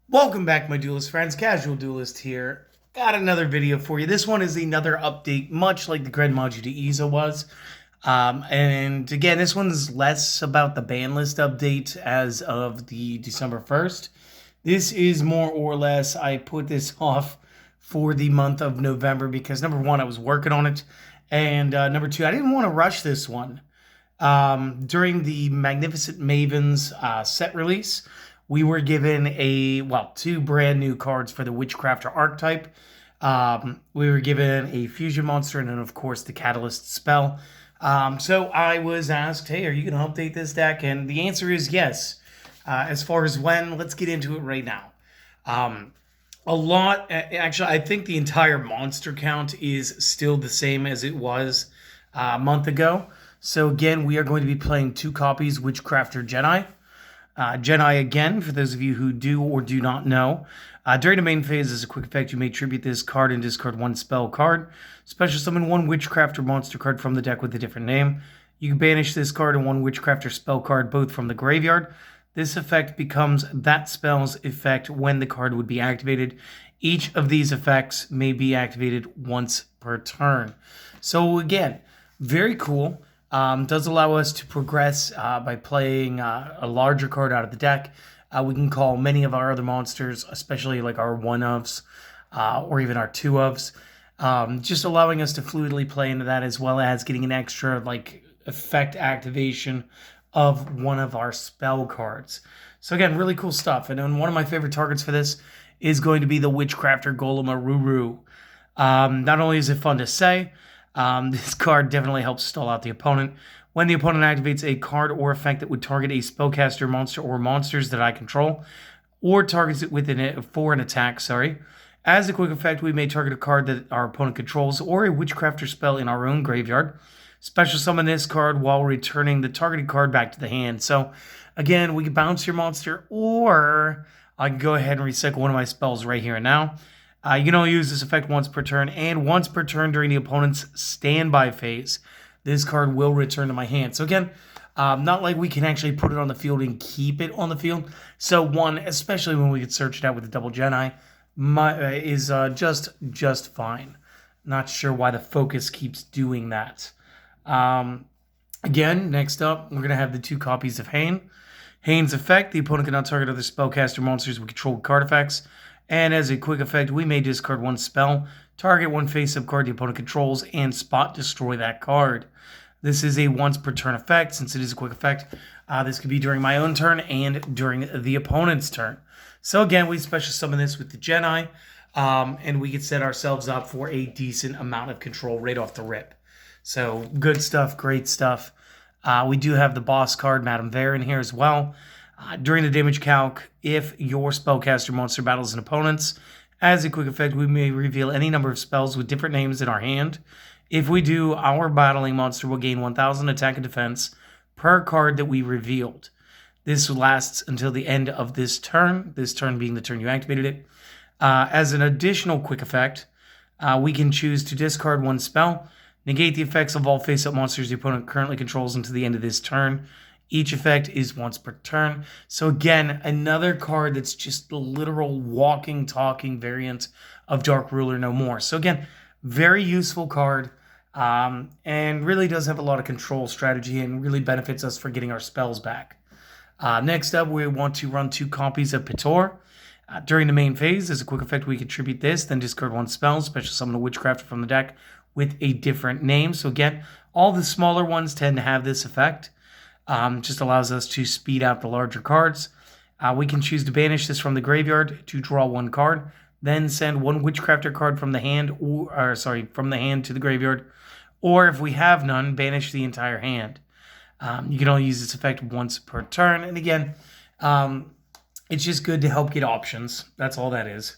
Welcome back, my Duelist friends. Casual Duelist here. Got another video for you. This one is another update, much like the Grid Module to ESA was. And again, this one's less about the ban list update as of the December 1st. This is more or less, I put this off for the month of November because number one, I was working on it. And number two, I didn't want to rush this one. During the Magnificent Mavens set release, we were given two brand new cards for the Witchcrafter archetype. We were given a fusion monster and then, of course, the Catalyst spell. So I was asked, hey, are you going to update this deck? And the answer is yes. As far as when, let's get into it right now. Actually, I think the entire monster count is still the same as it was a month ago. So again, we are going to be playing 2 copies Witchcrafter Jedi. Jedi again, for those of you who do or do not know. During the main phase, as a quick effect, you may tribute this card and discard 1 spell card. Special summon 1 Witchcrafter monster card from the deck with a different name. You can banish this card and 1 Witchcrafter spell card, both from the graveyard. This effect becomes that spell's effect when the card would be activated. Each of these effects may be activated once per turn. So again, very cool. Does allow us to progress by playing a larger card out of the deck. We can call many of our other monsters, especially like our 1-ofs or even our 2-ofs, just allowing us to fluidly play into that, as well as getting an extra effect activation of one of our spell cards. So again, really cool stuff. And then one of my favorite targets for this is going to be the Witchcrafter Golem Aruru. Not only is it fun to say, this card definitely helps stall out the opponent. When the opponent activates a card or effect that would target a spellcaster monster or monsters that I control, or targets it with for an attack, As a quick effect, we may target a card that our opponent controls or a Witchcrafter spell in our own graveyard. Special summon this card while returning the targeted card back to the hand. So again, we can bounce your monster, or I can go ahead and recycle one of my spells right here and now. You can only use this effect once per turn, and once per turn during the opponent's standby phase, this card will return to my hand. So again, not like we can actually put it on the field and keep it on the field. So one, especially when we could search it out with the double Jedi, is just fine. Not sure why the focus keeps doing that. Again, next up, we're going to have the 2 copies of Hain. Hain's effect, the opponent cannot target other spellcaster monsters with controlled card effects. And as a quick effect, we may discard 1 spell, target 1 face-up card the opponent controls, and spot destroy that card. This is a once per turn effect. Since it is a quick effect, this could be during my own turn and during the opponent's turn. So again, we special summon this with the Jedi, and we can set ourselves up for a decent amount of control right off the rip. So good stuff, great stuff. We do have the boss card, Madame Vare, in here as well. During the damage calc, if your spellcaster monster battles an opponent's, as a quick effect, we may reveal any number of spells with different names in our hand. If we do, our battling monster will gain 1,000 attack and defense per card that we revealed. This lasts until the end of this turn being the turn you activated it. As an additional quick effect, we can choose to discard 1 spell, negate the effects of all face-up monsters the opponent currently controls until the end of this turn. Each effect is once per turn. So again, another card that's just the literal walking, talking variant of Dark Ruler no more. So again, very useful card, and really does have a lot of control strategy and really benefits us for getting our spells back. Next up, we want to run 2 copies of Pitor. During the main phase, as a quick effect, we contribute this, then discard 1 spell, special summon a Witchcrafter from the deck with a different name. So again, all the smaller ones tend to have this effect. Just allows us to speed out the larger cards. We can choose to banish this from the graveyard to draw 1 card, then send 1 Witchcrafter card from the hand, from the hand to the graveyard, or if we have none, banish the entire hand. You can only use this effect once per turn, and again, it's just good to help get options. That's all that is.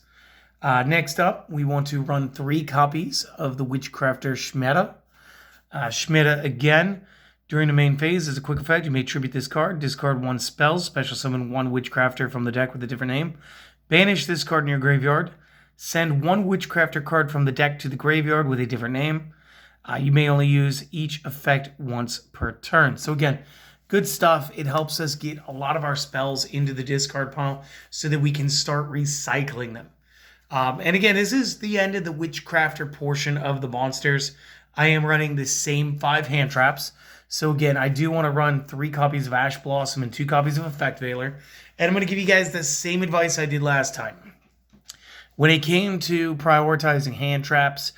Next up, we want to run 3 copies of the Witchcrafter Schmetta. Schmetta again. During the main phase, as a quick effect, you may tribute this card, discard 1 spell, special summon 1 Witchcrafter from the deck with a different name, banish this card in your graveyard, send 1 Witchcrafter card from the deck to the graveyard with a different name. You may only use each effect once per turn. So again, good stuff. It helps us get a lot of our spells into the discard pile so that we can start recycling them. And again, this is the end of the Witchcrafter portion of the monsters. I am running the same 5 hand traps. So again, I do want to run 3 copies of Ash Blossom and 2 copies of Effect Veiler. And I'm going to give you guys the same advice I did last time. When it came to prioritizing hand traps,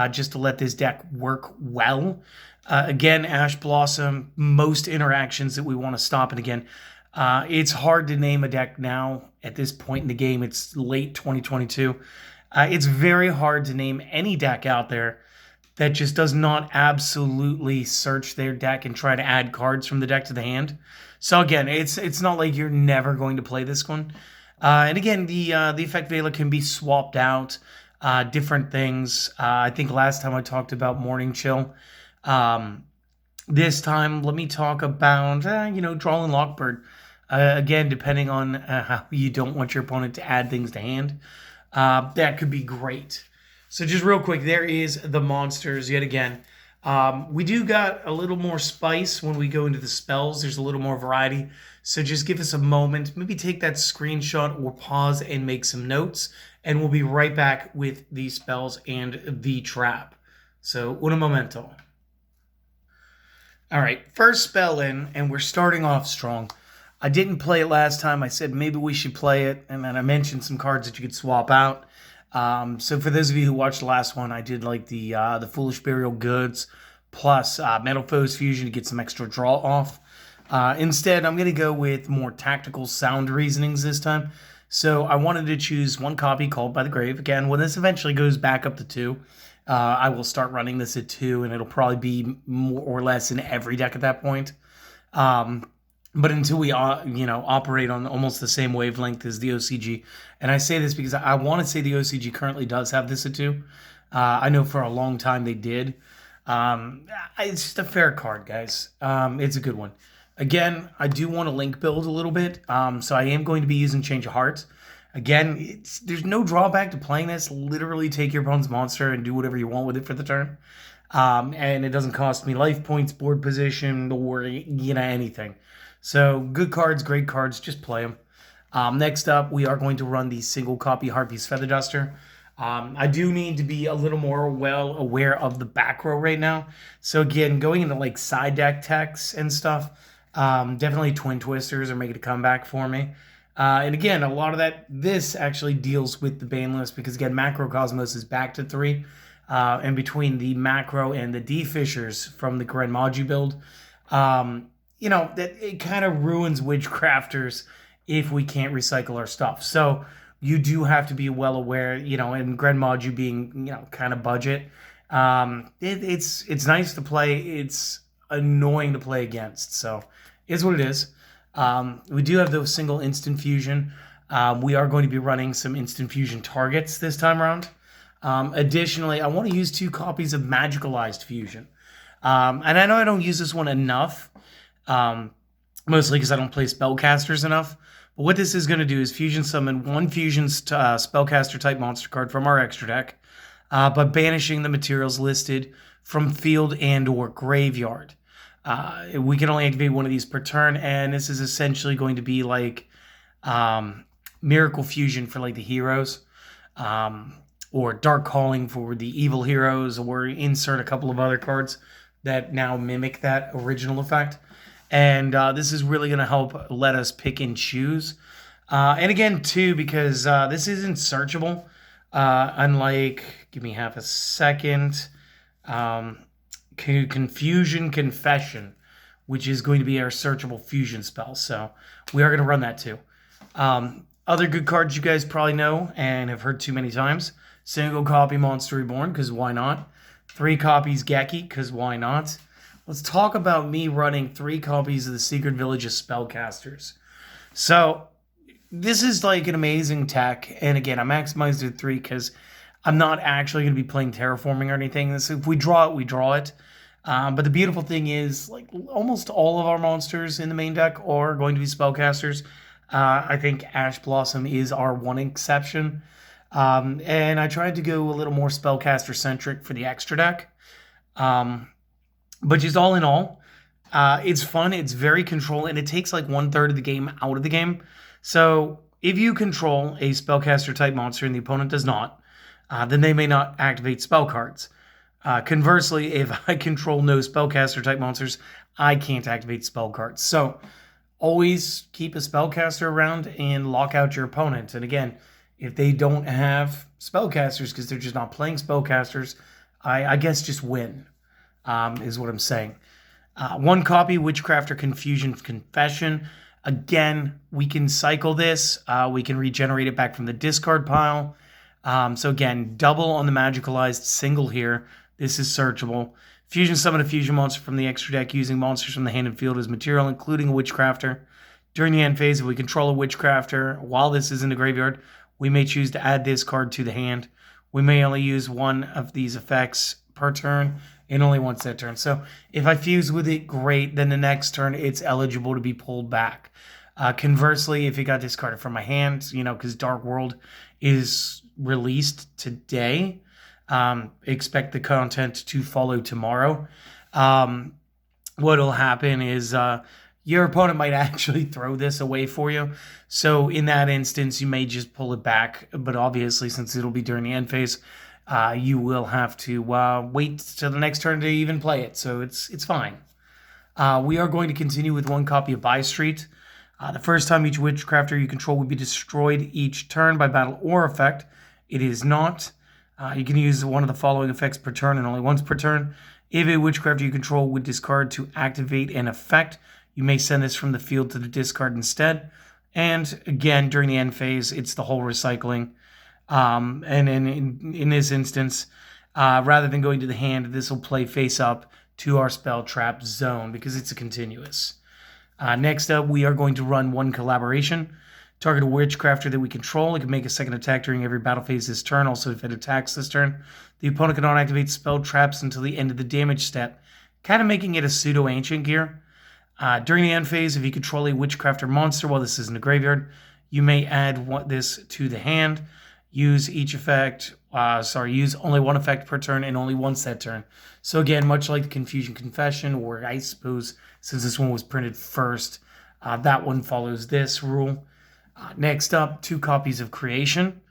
just to let this deck work well, again, Ash Blossom, most interactions that we want to stop. And again, it's hard to name a deck now at this point in the game. It's late 2022. It's very hard to name any deck out there that just does not absolutely search their deck and try to add cards from the deck to the hand. So again, it's not like you're never going to play this one. And again, the Effect Veiler can be swapped out, different things. I think last time I talked about Morning Chill. This time, let me talk about, Drawling Lockbird. Again, depending on how you don't want your opponent to add things to hand, that could be great. So just real quick, there is the monsters yet again. We do got a little more spice when we go into the spells. There's a little more variety. So just give us a moment. Maybe take that screenshot or pause and make some notes. And we'll be right back with the spells and the trap. So, un momento. All right, first spell in, and we're starting off strong. I didn't play it last time. I said maybe we should play it, and then I mentioned some cards that you could swap out. So for those of you who watched the last one, I did like the Foolish Burial Goods plus Metal Foes Fusion to get some extra draw off. Instead, I'm going to go with more tactical sound reasonings this time. So I wanted to choose 1 copy, Called by the Grave. Again, when this eventually goes back up to 2, I will start running this at 2, and it'll probably be more or less in every deck at that point. But until we, operate on almost the same wavelength as the OCG. And I say this because I want to say the OCG currently does have this at 2. I know for a long time they did. It's just a fair card, guys. It's a good one. Again, I do want to link build a little bit. So I am going to be using Change of Heart. Again, there's no drawback to playing this. Literally take your opponent's monster and do whatever you want with it for the turn. And it doesn't cost me life points, board position, or anything. So good cards, great cards, just play them. Next up, we are going to run the single copy Harpy's Feather Duster. I do need to be a little more well aware of the back row right now. So again, going into like side deck techs and stuff, definitely Twin Twisters are making a comeback for me. And again, a lot of this actually deals with the banlist because again, Macrocosmos is back to 3. And between the macro and the D-Fishers from the Gren Maju build, that it kind of ruins Witchcrafters if we can't recycle our stuff. So you do have to be well aware, and Gren Maju being, kind of budget. It's nice to play. It's annoying to play against. So it's what it is. We do have those single instant fusion. We are going to be running some instant fusion targets this time around. Additionally, I want to use 2 copies of Magicalized Fusion. And I know I don't use this one enough. Mostly because I don't play spellcasters enough. But what this is going to do is fusion summon 1 fusion spellcaster type monster card from our extra deck, but banishing the materials listed from field and or graveyard. We can only activate 1 of these per turn, and this is essentially going to be like Miracle Fusion for like the heroes, or Dark Calling for the evil heroes, or insert a couple of other cards that now mimic that original effect. And this is really going to help let us pick and choose. And again, too, because this isn't searchable. Unlike, give me half a second, Confusion Confession, which is going to be our searchable fusion spell. So we are going to run that too. Other good cards you guys probably know and have heard too many times. Single copy Monster Reborn, because why not? 3 copies Geki, because why not? Let's talk about me running 3 copies of the Secret Village of Spellcasters. So this is like an amazing tech. And again, I maximized it at 3 because I'm not actually going to be playing terraforming or anything. So if we draw it, we draw it. But the beautiful thing is, like, almost all of our monsters in the main deck are going to be spellcasters. I think Ash Blossom is our one exception. And I tried to go a little more spellcaster-centric for the extra deck. But just all in all, It's fun. It's very controlled, and it takes like 1/3 of the game out of the game. So if you control a spellcaster type monster and the opponent does not, then they may not activate spell cards. Conversely, if I control no spellcaster type monsters, I can't activate spell cards. So always keep a spellcaster around and lock out your opponent. And again, if they don't have spellcasters because they're just not playing spellcasters, I guess just win, is what I'm saying. 1 copy, Witchcrafter Confusion Confession. Again, we can cycle this. We can regenerate it back from the discard pile. So again, double on the magicalized, single here. This is searchable. Fusion summon a fusion monster from the extra deck using monsters from the hand and field as material, including a Witchcrafter. During the end phase, if we control a Witchcrafter while this is in the graveyard, we may choose to add this card to the hand. We may only use one of these effects per turn and only once that turn. So if I fuse with it, great. Then the next turn, it's eligible to be pulled back. Conversely, if it got discarded from my hand, because Dark World is released today, expect the content to follow tomorrow. What'll happen is your opponent might actually throw this away for you. So in that instance, you may just pull it back. But obviously, since it'll be during the end phase, you will have to wait till the next turn to even play it. So it's fine. We are going to continue with 1 copy of Buy Street. The first time each Witchcrafter you control will be destroyed each turn by battle or effect. It is not. You can use one of the following effects per turn and only once per turn. If a Witchcrafter you control would discard to activate an effect, you may send this from the field to the discard instead. And again, during the end phase, it's the whole recycling. And in this instance, rather than going to the hand, this will play face up to our spell trap zone because it's a continuous. Next up, we are going to run 1 collaboration. Target a Witchcrafter that we control. It can make a second attack during every battle phase this turn. Also, if it attacks this turn, the opponent cannot activate spell traps until the end of the damage step, kind of making it a pseudo-ancient gear. During the end phase, if you control a Witchcrafter monster while this is in the graveyard, you may add this to the hand. Use use only 1 effect per turn and only once that turn. So again, much like the Confusion Confession, or I suppose since this one was printed first, that one follows this rule. Next up, 2 copies of Creation.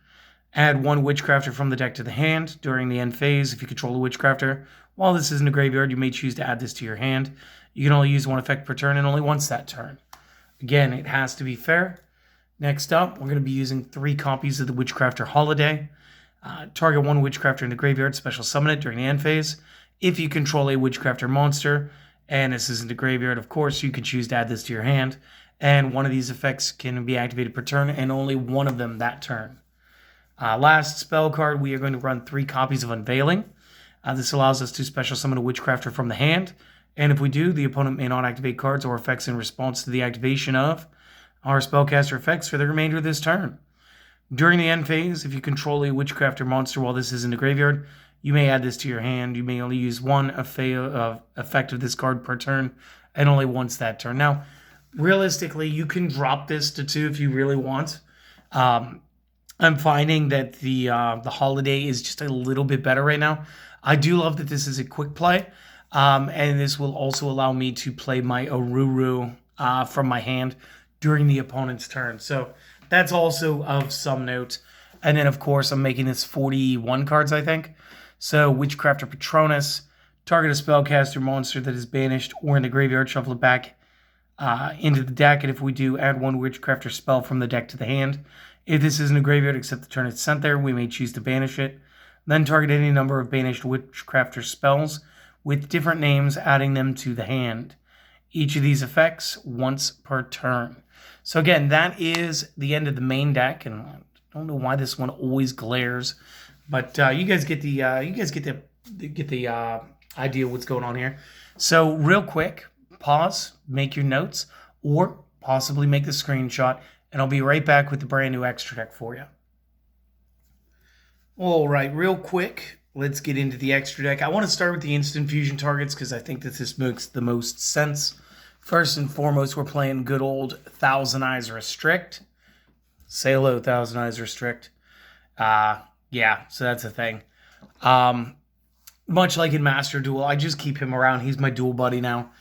Add 1 Witchcrafter from the deck to the hand during the end phase. If you control a Witchcrafter while this is in the graveyard, you may choose to add this to your hand. You can only use 1 effect per turn and only once that turn. Again, it has to be fair. Next up, we're going to be using 3 copies of the Witchcrafter Holiday. Target 1 Witchcrafter in the graveyard, special summon it during the end phase. If you control a Witchcrafter monster, and this is in the graveyard, of course, you can choose to add this to your hand. And 1 of these effects can be activated per turn, and only 1 of them that turn. Last spell card, we are going to run 3 copies of Unveiling. This allows us to special summon a Witchcrafter from the hand. And if we do, the opponent may not activate cards or effects in response to the activation of our spellcaster effects for the remainder of this turn. During the end phase, if you control a Witchcrafter monster while this is in the graveyard, you may add this to your hand. You may only use 1 effect of this card per turn, and only once that turn. Now, realistically, you can drop this to 2 if you really want. I'm finding that the Holiday is just a little bit better right now. I do love that this is a quick play, and this will also allow me to play my Oruru from my hand during the opponent's turn. So that's also of some note. And then, of course, I'm making this 41 cards, I think. So Witchcrafter Patronus, target a spellcaster monster that is banished or in the graveyard, shuffle it back into the deck. And if we do, add 1 Witchcrafter spell from the deck to the hand. If this is in the graveyard, except the turn it's sent there, we may choose to banish it. Then target any number of banished Witchcrafter spells with different names, adding them to the hand. Each of these effects once per turn. So again, that is the end of the main deck, and I don't know why this one always glares, but you guys get the idea of what's going on here. So real quick, pause, make your notes, or possibly make the screenshot, and I'll be right back with the brand new extra deck for you. All right, real quick, let's get into the extra deck. I want to start with the instant fusion targets because I think that this makes the most sense. First and foremost, we're playing good old Thousand Eyes Restrict. Say hello, Thousand Eyes Restrict. Yeah, so that's a thing. Much like in Master Duel, I just keep him around. He's my duel buddy now.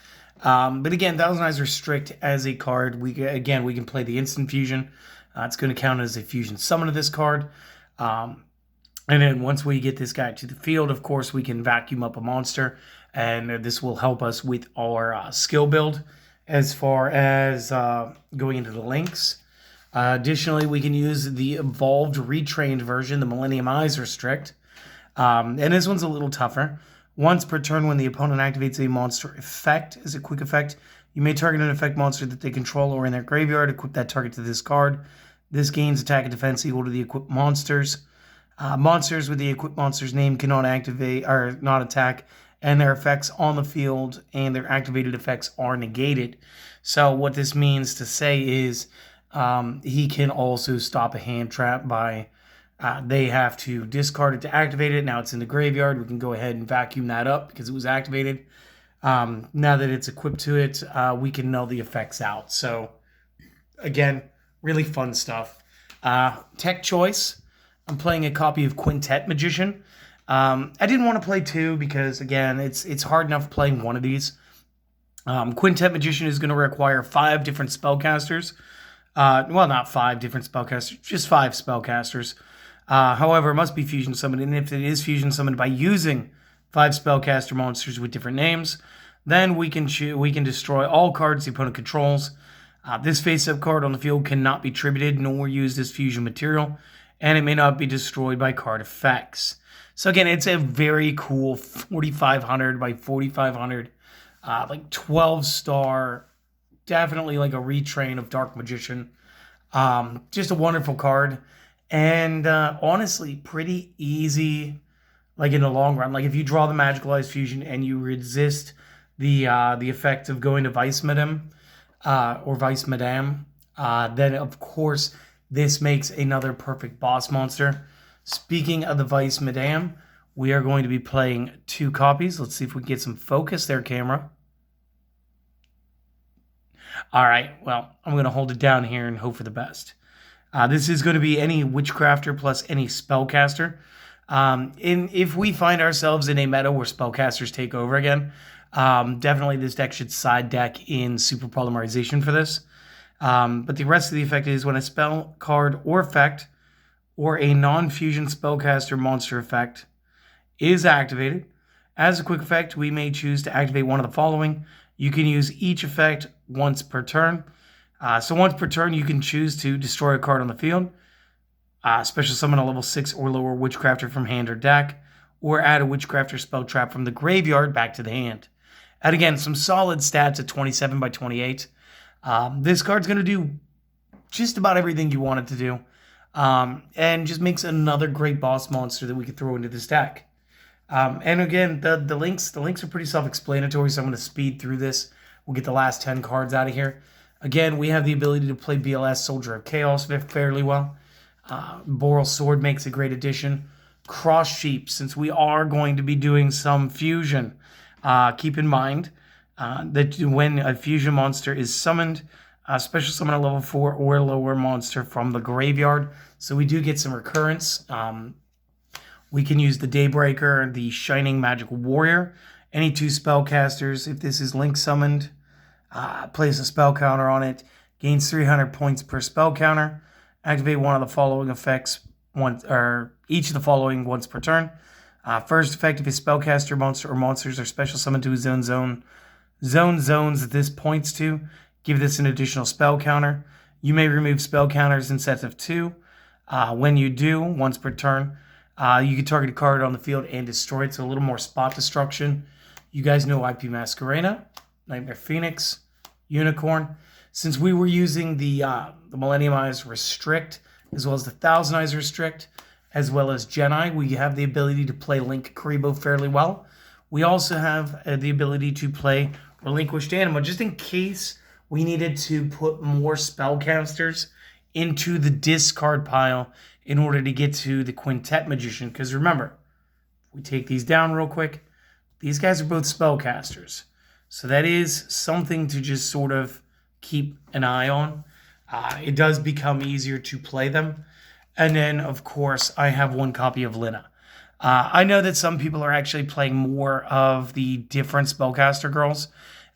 But again, Thousand Eyes Restrict as a card. We can play the instant fusion. It's going to count as a fusion summon of this card. And then once we get this guy to the field, of course, we can vacuum up a monster. And this will help us with our skill build as far as going into the links. Additionally, we can use the evolved, retrained version, the Millennium Eyes Restrict. And this one's a little tougher. Once per turn, when the opponent activates a monster effect as a quick effect, you may target an effect monster that they control or in their graveyard. Equip that target to this card. This gains attack and defense equal to the equipped monsters. Monsters with the equipped monster's name cannot activate or not attack, and their effects on the field and their activated effects are negated. So what this means to say is he can also stop a hand trap by they have to discard it to activate it. Now it's in the graveyard. We can go ahead and vacuum that up because it was activated. Now that it's equipped to it, we can null the effects out. So again, really fun stuff. Tech choice. I'm playing a copy of Quintet Magician. I didn't want to play two because, again, it's hard enough playing one of these. Quintet Magician is going to require 5 different spellcasters. Well, not 5 different spellcasters, just 5 spellcasters. However, it must be fusion summoned, and if it is fusion summoned by using 5 spellcaster monsters with different names, then we can destroy all cards the opponent controls. This face-up card on the field cannot be tributed nor used as fusion material, and it may not be destroyed by card effects. So again, it's a very cool 4,500 by 4,500, like 12-star, definitely like a retrain of Dark Magician. Just a wonderful card. And honestly, pretty easy, like in the long run. Like if you draw the Magical Eyes Fusion and you resist the effect of going to Vice Madame or Vice Madame, then of course this makes another perfect boss monster. Speaking of the Vice Madame, we are going to be playing 2 copies. Let's see if we can get some focus there, camera. All right, well, I'm going to hold it down here and hope for the best. This is going to be any Witchcrafter plus any Spellcaster. If we find ourselves in a meta where Spellcasters take over again, definitely this deck should side deck in Super Polymerization for this. But the rest of the effect is when a spell, card, or effect, or a non-fusion Spellcaster monster effect is activated. As a quick effect, we may choose to activate one of the following. You can use each effect once per turn. So once per turn, you can choose to destroy a card on the field, special summon a level 6 or lower Witchcrafter from hand or deck, or add a Witchcrafter spell trap from the graveyard back to the hand. And again, some solid stats at 27 by 28. This card's going to do just about everything you want it to do, and just makes another great boss monster that we could throw into this deck. And again, the links are pretty self-explanatory, so I'm going to speed through this. We'll get the last 10 cards out of here. Again, we have the ability to play BLS Soldier of Chaos fairly well. Boral Sword makes a great addition. Cross Sheep, since we are going to be doing some fusion, keep in mind that when a fusion monster is summoned, special summon a level 4 or lower monster from the graveyard. So we do get some recurrence. We can use the Daybreaker, the Shining Magical Warrior, any 2 spellcasters. If this is link summoned, place a spell counter on it, gains 300 points per spell counter. Activate one of the following effects each of the following once per turn. First effect, if a spellcaster monster or monsters are special summoned to a zones that this points to, give this an additional spell counter. You may remove spell counters in sets of 2. When you do, once per turn, you can target a card on the field and destroy it, so a little more spot destruction. You guys know IP Masquerena, Nightmare Phoenix, Unicorn. Since we were using the Millennium Eyes Restrict, as well as the Thousand Eyes Restrict, as well as Jedi, we have the ability to play Link Karibo fairly well. We also have the ability to play Relinquished Anima, just in case we needed to put more spellcasters into the discard pile in order to get to the Quintet Magician. Because remember, if we take these down real quick, these guys are both spellcasters. So that is something to just sort of keep an eye on. It does become easier to play them. And then, of course, I have 1 copy of Lina. I know that some people are actually playing more of the different spellcaster girls.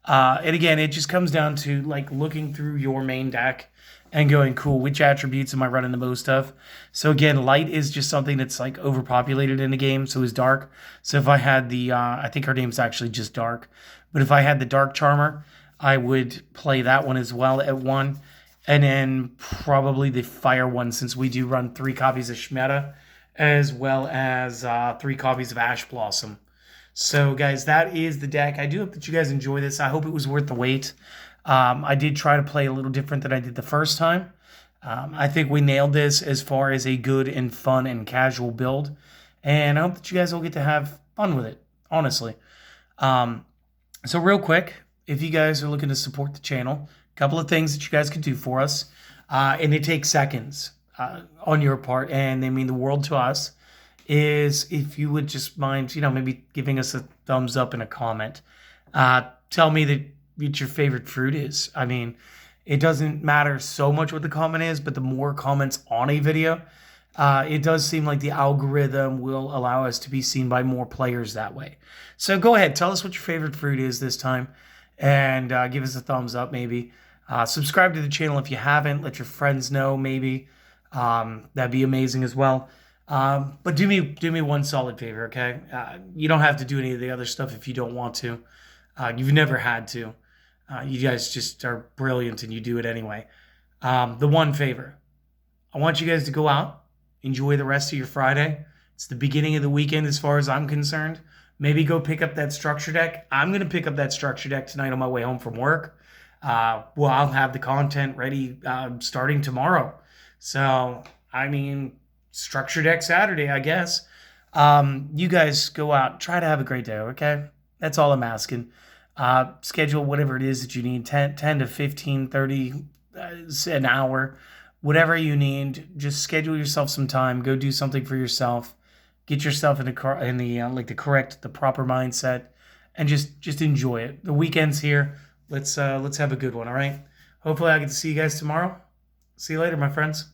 And again, it just comes down to like looking through your main deck and going, cool, which attributes am I running the most of? So again, light is just something that's like overpopulated in the game. So is dark. So if I had the, I think her name's actually just dark, but if I had the dark charmer, I would play that one as well at 1. And then probably the fire one, since we do run 3 copies of Shmeta, as well as 3 copies of Ash Blossom. So, guys, that is the deck. I do hope that you guys enjoy this. I hope it was worth the wait. I did try to play a little different than I did the first time. I think we nailed this as far as a good and fun and casual build. And I hope that you guys will get to have fun with it, honestly. So real quick, if you guys are looking to support the channel, a couple of things that you guys can do for us. And it takes seconds on your part, and they mean the world to us, is if you would just mind, maybe giving us a thumbs up and a comment. Tell me that what your favorite fruit is. I mean, it doesn't matter so much what the comment is, but the more comments on a video, it does seem like the algorithm will allow us to be seen by more players that way. So go ahead, tell us what your favorite fruit is this time, and give us a thumbs up maybe. Subscribe to the channel if you haven't. Let your friends know maybe. That'd be amazing as well. But do me one solid favor, okay? You don't have to do any of the other stuff if you don't want to. You've never had to. You guys just are brilliant and you do it anyway. The one favor, I want you guys to go out, enjoy the rest of your Friday. It's the beginning of the weekend as far as I'm concerned. Maybe go pick up that structure deck. I'm going to pick up that structure deck tonight on my way home from work. Well, I'll have the content ready starting tomorrow. So, I mean, structure deck Saturday, I guess. You guys go out, try to have a great day, okay? That's all I'm asking. Schedule whatever it is that you need, 10 to 15, 30, an hour, whatever you need. Just schedule yourself some time. Go do something for yourself. Get yourself in the proper mindset, and just enjoy it. The weekend's here. Let's have a good one, all right? Hopefully I get to see you guys tomorrow. See you later, my friends.